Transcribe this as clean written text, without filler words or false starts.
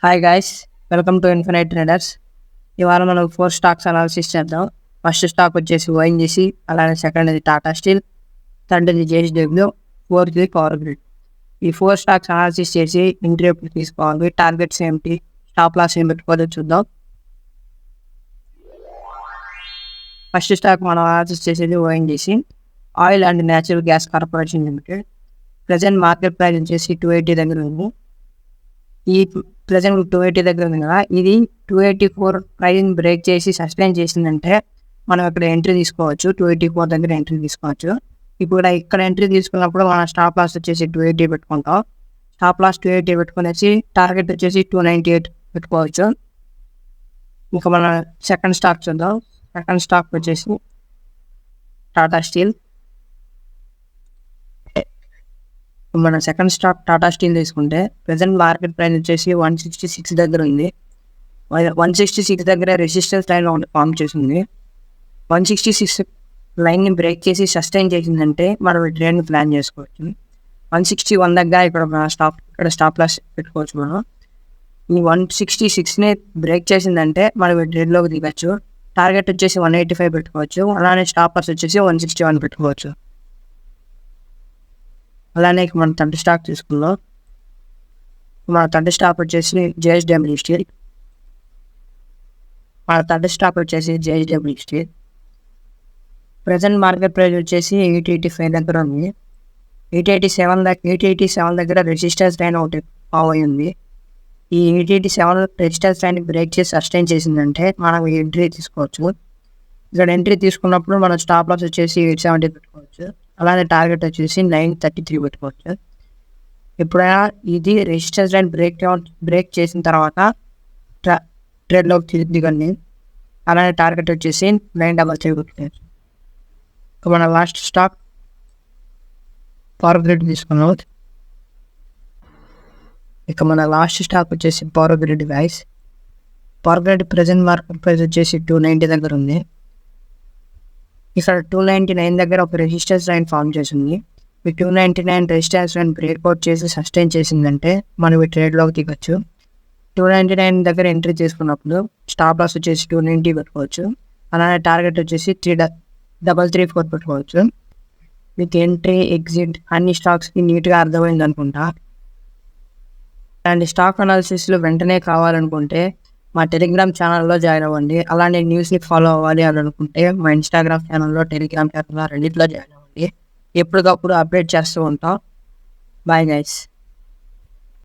Hi guys, welcome to infinite traders. ఇవాళ మనం 4 stocks analysis చేద్దాం. ఫస్ట్ స్టాక్ వచ్చేసి ఓఎన్జీసీ, అలానే సెకండ్ ఇది టాటా స్టీల్, థర్డ్ ఇది జేఎస్డబ్ల్యూ, ఫోర్త్ ఇది పవర్ గ్రిడ్. ఈ 4 స్టాక్స్ అనాలిసిస్ చేసి ఎంట్రీ ఎప్పుడు తీసుకోవాలి, టార్గెట్స్ ఏమిటి, స్టాప్ లాస్ ఏం పెట్టుకోవాలో చూద్దాం. ఫస్ట్ స్టాక్ మనం అనాలిసిస్ చేసేది ONGC, oil and natural gas corporation limited. Present market price వచ్చేసి 280 దగ్గర ఉంది. ఈ ప్రజెంట్ 280 దగ్గర ఉంది కదా, ఇది 284 ప్రైస్ బ్రేక్ చేసి సస్టైన్ చేసిందంటే మనం ఇక్కడ ఎంట్రీ తీసుకోవచ్చు. 284 దగ్గర ఎంట్రీ తీసుకోవచ్చు. ఇప్పుడు ఇక్కడ ఎంట్రీ తీసుకున్నప్పుడు మన స్టాప్ లాస్ వచ్చేసి 280 పెట్టుకుంటాం. స్టాప్ లాస్ 280 పెట్టుకునేసి టార్గెట్ వచ్చేసి 298 పెట్టుకోవచ్చు. ఇంకా మన సెకండ్ స్టాక్ చూద్దాం. సెకండ్ స్టాక్ వచ్చేసి టాటా స్టీల్. మన సెకండ్ స్టాక్ టాటా స్టీల్ తీసుకుంటే ప్రజెంట్ మార్కెట్ ప్రైస్ వచ్చేసి 166 దగ్గర ఉంది. 166 దగ్గర రెసిస్టెన్స్ లైన్ ఫామ్ చేసింది. 166 లైన్ని బ్రేక్ చేసి సస్టైన్ చేసిందంటే మనం ఈ ట్రేడ్ని ప్లాన్ చేసుకోవచ్చు. 161 దగ్గర ఇక్కడ స్టాప్ లాస్ పెట్టుకోవచ్చు. మనం ఈ 166ని బ్రేక్ చేసిందంటే మనం ఈ ట్రేడ్లోకి దిగచ్చు. టార్గెట్ వచ్చేసి 185 పెట్టుకోవచ్చు. అలానే స్టాప్ లాస్ వచ్చేసి 161 పెట్టుకోవచ్చు. అలానే మన థర్డ్ స్టాక్ తీసుకుందాం. మన థర్డ్ స్టాక్ వచ్చేసి JSW steel. Present market price వచ్చేసి 885 దగ్గర ఉంది. 887 దగ్గర రెసిస్టెన్స్ లైన్ ఒకటి ఫామ్ అయ్యింది. ఈ 887 రెసిస్టెన్స్ లైన్ బ్రేక్ చేసి సస్టైన్ చేసిందంటే మనం ఎంట్రీ తీసుకోవచ్చు. ఇక్కడ ఎంట్రీ తీసుకున్నప్పుడు మన స్టాప్ లాస్ వచ్చేసి 870 పెట్టుకోవచ్చు. అలానే టార్గెట్ వచ్చేసి 933 పెట్టుకోవచ్చు. ఎప్పుడైనా ఇది రెసిస్టెన్స్ లైన్ బ్రేక్ చేసిన తర్వాత ట్రేడ్లోకి దిగండి. అలానే టార్గెట్ వచ్చేసి 933 పెట్టుకోవచ్చు. మన లాస్ట్ స్టాక్ పవర్ గ్రిడ్ తీసుకున్నాం. మన లాస్ట్ స్టాక్ వచ్చేసి power grid guys. Power grid present market price వచ్చేసి 290 దగ్గర ఉంది. ఇక్కడ 299 దగ్గర ఒక రెసిస్టెన్స్ లైన్ ఫామ్ చేసింది. ఈ 299 రెసిస్టెన్స్ లైన్ బ్రేక్అవుట్ చేసి సస్టైన్ చేసిందంటే మనం ఈ ట్రేడ్లోకి దిగచ్చు. 299 దగ్గర ఎంట్రీ తీసుకున్నప్పుడు స్టాప్ లాస్ వచ్చేసి 290 పెట్టుకోవచ్చు. అలానే టార్గెట్ వచ్చేసి 334 పెట్టుకోవచ్చు. మీకు ఎంట్రీ, ఎగ్జిట్ అన్ని స్టాక్స్కి నీట్గా అర్థమైంది అనుకుంటా. అండ్ స్టాక్ అనాలిసిస్లో వెంటనే కావాలనుకుంటే మా టెలిగ్రామ్ ఛానల్లో జాయిన్ అవ్వండి. అలానే న్యూస్ని ఫాలో అవ్వాలి అని అనుకుంటే మా ఇన్స్టాగ్రామ్ ఛానల్లో, టెలిగ్రామ్ ఛానల్లో రెండిట్లో జాయిన్ అవ్వండి. ఎప్పటికప్పుడు అప్డేట్ చేస్తూ ఉంటాం. Bye guys.